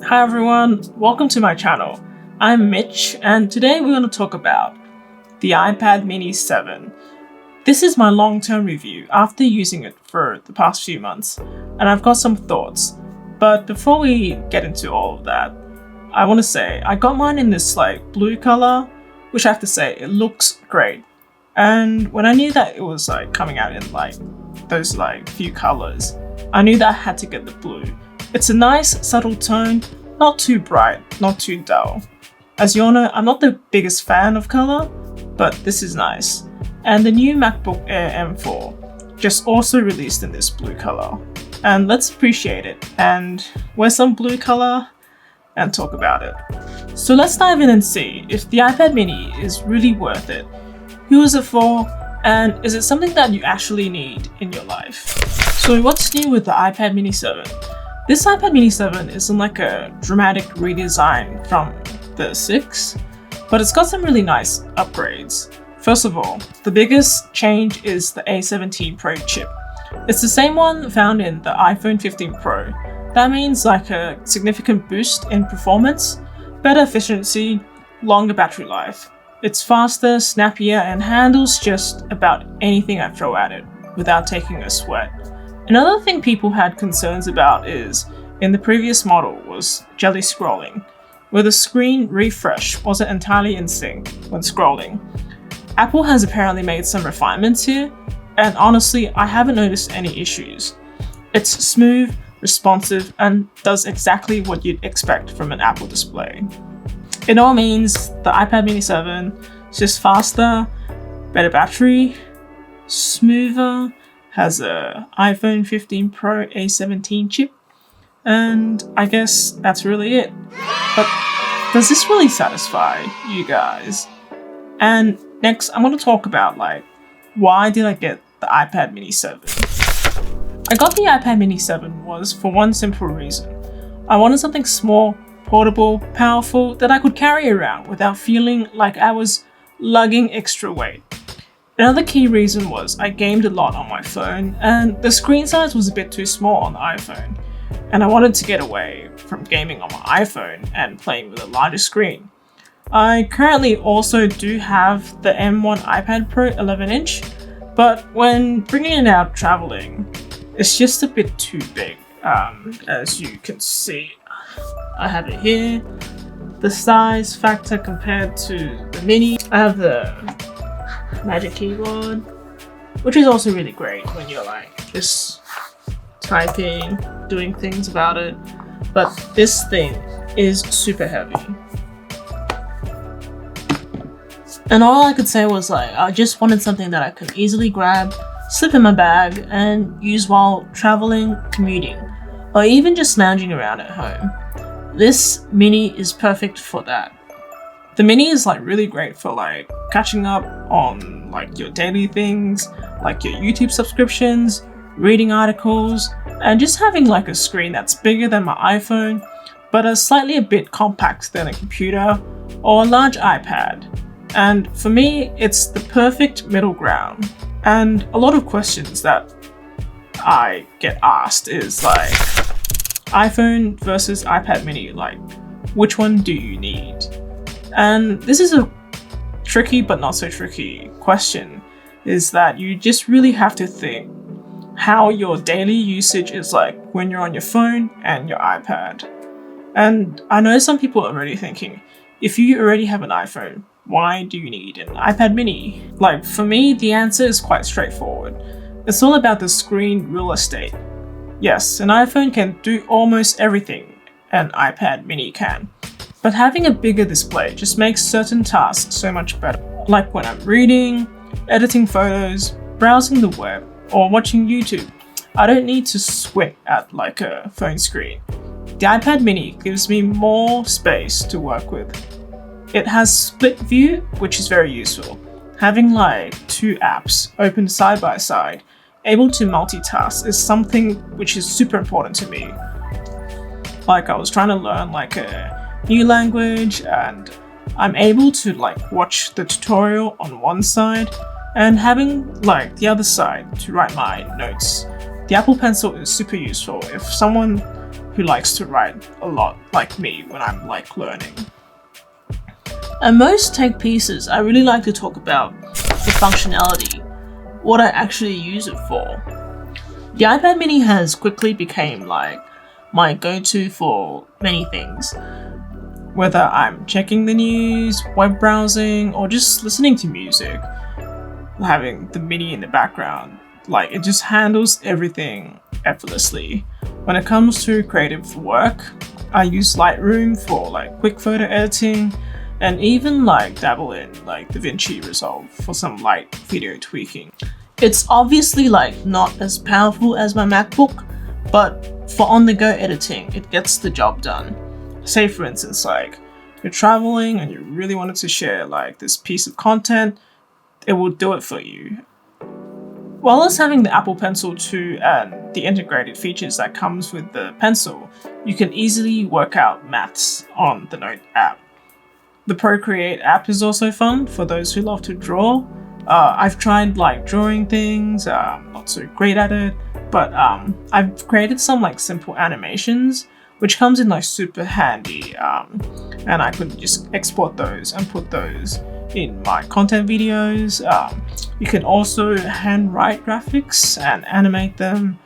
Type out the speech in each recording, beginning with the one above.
Hi everyone, welcome to my channel. I'm Mitch and today we're going to talk about the iPad mini 7. This is my long-term review after using it for the past few months and I've got some thoughts. But before we get into all of that, I want to say I got mine in this blue color, which I have to say it looks great. And when I knew that it was coming out in those few colors, I knew that I had to get the blue. It's a nice subtle tone, not too bright, not too dull. As you all know, I'm not the biggest fan of color, but this is nice. And the new MacBook Air M4 just also released in this blue color. And let's appreciate it and wear some blue color and talk about it. So let's dive in and see if the iPad mini is really worth it. Who is it for? And is it something that you actually need in your life? So what's new with the iPad mini 7? This iPad mini 7 isn't a dramatic redesign from the 6, but it's got some really nice upgrades. First of all, the biggest change is the A17 Pro chip. It's the same one found in the iPhone 15 Pro. That means a significant boost in performance, better efficiency, longer battery life. It's faster, snappier, and handles just about anything I throw at it without taking a sweat. Another thing people had concerns about in the previous model was jelly scrolling, where the screen refresh wasn't entirely in sync when scrolling. Apple has apparently made some refinements here, and honestly, I haven't noticed any issues. It's smooth, responsive, and does exactly what you'd expect from an Apple display. It all means the iPad mini 7 is just faster, better battery, smoother, has a iPhone 15 Pro A17 chip, and I guess that's really it. But does this really satisfy you guys? And next, I'm going to talk about why did I get the iPad mini 7? I got the iPad mini 7 was for one simple reason. I wanted something small, portable, powerful that I could carry around without feeling like I was lugging extra weight. Another key reason was I gamed a lot on my phone and the screen size was a bit too small on the iPhone, and I wanted to get away from gaming on my iPhone and playing with a larger screen. I currently also do have the M1 iPad Pro 11-inch, but when bringing it out traveling, it's just a bit too big. As you can see, I have it here. The size factor compared to the mini, I have the Magic Keyboard, which is also really great when you're just typing, doing things about it. But this thing is super heavy. And all I could say was I just wanted something that I could easily grab, slip in my bag, and use while traveling, commuting, or even just lounging around at home. This mini is perfect for that. The mini is really great for catching up on your daily things, your YouTube subscriptions, reading articles, and just having a screen that's bigger than my iPhone, but a bit compact than a computer or a large iPad. And for me, it's the perfect middle ground. And a lot of questions that I get asked is iPhone versus iPad mini, which one do you need? And this is a tricky but not so tricky question, is that you just really have to think how your daily usage is when you're on your phone and your iPad. And I know some people are already thinking, if you already have an iPhone, why do you need an iPad mini? For me, the answer is quite straightforward. It's all about the screen real estate. Yes, an iPhone can do almost everything an iPad mini can, but having a bigger display just makes certain tasks so much better. When I'm reading, editing photos, browsing the web, or watching YouTube, I don't need to squint at a phone screen. The iPad mini gives me more space to work with. It has split view, which is very useful. Having two apps open side by side, able to multitask, is something which is super important to me. I was trying to learn a new language, and I'm able to watch the tutorial on one side and having the other side to write my notes. The Apple Pencil is super useful if someone who likes to write a lot like me when I'm like learning. And most tech pieces, I really like to talk about the functionality, what I actually use it for. The iPad mini has quickly become like my go-to for many things. Whether I'm checking the news, web browsing, or just listening to music, having the mini in the background, like it just handles everything effortlessly. When it comes to creative work, I use Lightroom for like quick photo editing, and even like dabble in like DaVinci Resolve for some light video tweaking. It's obviously like not as powerful as my MacBook, but for on-the-go editing, it gets the job done. Say for instance, like you're traveling and you really wanted to share like this piece of content, it will do it for you. While as having the Apple Pencil 2 and the integrated features that comes with the pencil, you can easily work out maths on the Note app. The Procreate app is also fun for those who love to draw. I've tried like drawing things, not so great at it, but I've created some like simple animations, which comes in like super handy, and I could just export those and put those in my content videos. You can also handwrite graphics and animate them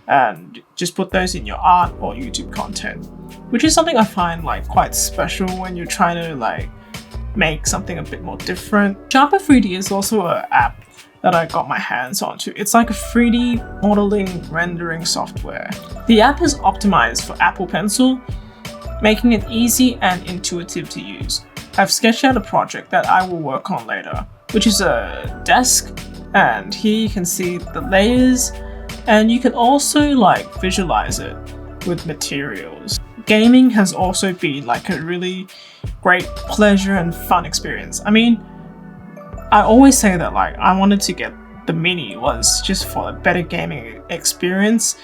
and just put those in your art or YouTube content, which is something I find like quite special when you're trying to like make something a bit more different. Sharper 3D is also an app that I got my hands onto. It's like a 3D modeling rendering software. The app is optimized for Apple Pencil, making it easy and intuitive to use. I've sketched out a project that I will work on later, which is a desk, and here you can see the layers, and you can also like visualize it with materials. Gaming has also been like a really great pleasure and fun experience. I mean, I always say that like I wanted to get the mini was just for a better gaming experience,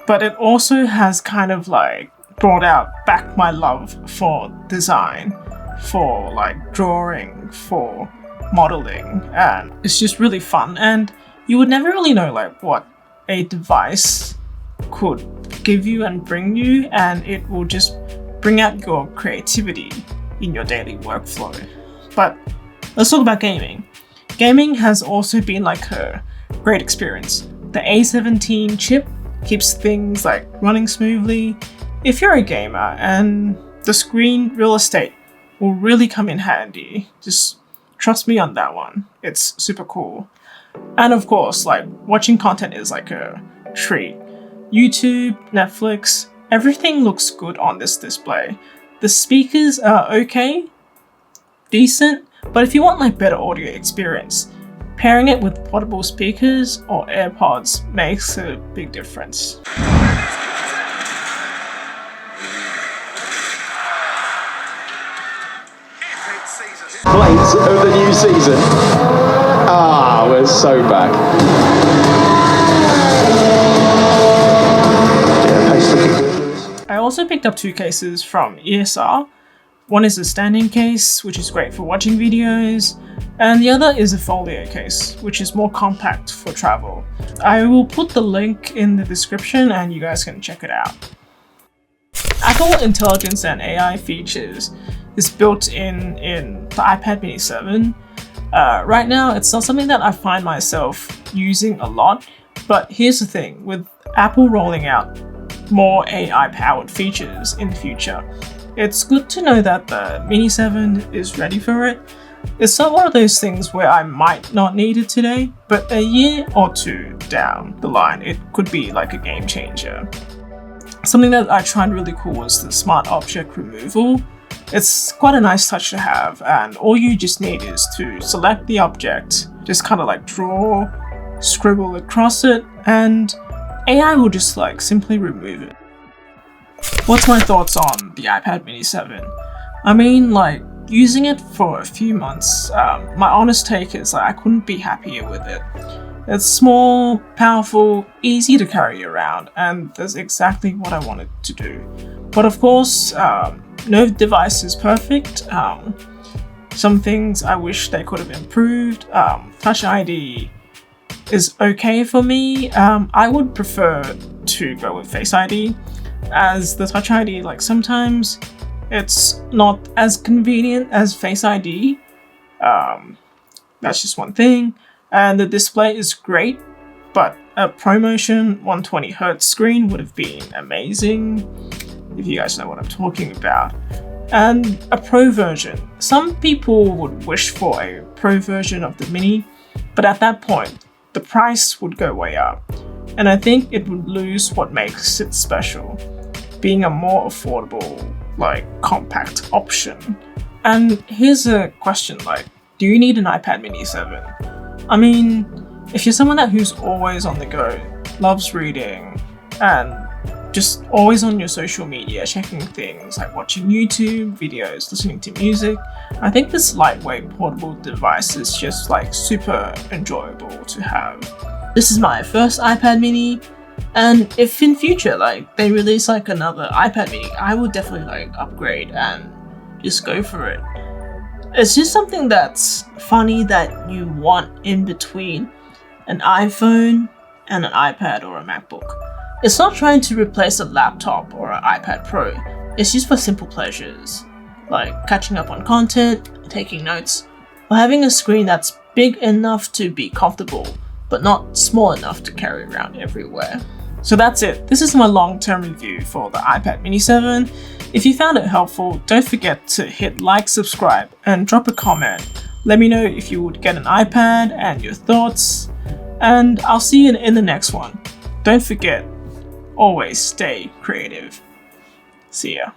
but it also has kind of like brought out back my love for design, for like drawing, for modeling, and it's just really fun. And you would never really know like what a device could give you and bring you, and it will just bring out your creativity in your daily workflow. But let's talk about gaming. Gaming has also been like a great experience. The A17 chip keeps things like running smoothly. If you're a gamer, and the screen real estate will really come in handy. Just trust me on that one. It's super cool. And of course, like watching content is like a treat. YouTube, Netflix, everything looks good on this display. The speakers are okay, decent, but if you want like better audio experience, pairing it with portable speakers or AirPods makes a big difference. Plate of the new season. Ah, we're so back. I also picked up 2 cases from ESR. One is a standing case, which is great for watching videos, and the other is a folio case, which is more compact for travel. I will put the link in the description and you guys can check it out. Apple Intelligence and AI features is built in the iPad mini 7. Right now, it's not something that I find myself using a lot, but here's the thing, with Apple rolling out more AI-powered features in the future, it's good to know that the Mini 7 is ready for it. It's not one of those things where I might not need it today, but a year or 2 down the line, it could be like a game changer. Something that I tried really cool was the smart object removal. It's quite a nice touch to have, and all you just need is to select the object, just kind of like draw, scribble across it, and AI will just like simply remove it. What's my thoughts on the iPad mini 7? I mean, like, using it for a few months, my honest take is that I couldn't be happier with it. It's small, powerful, easy to carry around, and that's exactly what I wanted to do. But of course, no device is perfect. Some things I wish they could have improved. Touch ID is okay for me. I would prefer to go with Face ID. as the Touch ID, like sometimes it's not as convenient as Face ID. That's just one thing. And the display is great, but a ProMotion 120Hz screen would have been amazing, if you guys know what I'm talking about. And a Pro version. Some people would wish for a Pro version of the Mini, but at that point, the price would go way up. And I think it would lose what makes it special, being a more affordable, like, compact option. And here's a question, like, do you need an iPad mini 7? I mean, if you're someone who's always on the go, loves reading, and just always on your social media, checking things like watching YouTube videos, listening to music, I think this lightweight portable device is just like super enjoyable to have. This is my first iPad mini, and if in future like they release like another iPad mini, I would definitely like upgrade and just go for it. It's just something that's funny that you want in between an iPhone and an iPad or a MacBook. It's not trying to replace a laptop or an iPad Pro. It's just for simple pleasures, like catching up on content, taking notes, or having a screen that's big enough to be comfortable, but not small enough to carry around everywhere. So that's it. This is my long-term review for the iPad mini 7. If you found it helpful, don't forget to hit like, subscribe, and drop a comment. Let me know if you would get an iPad and your thoughts, and I'll see you in the next one. Don't forget, always stay creative. See ya.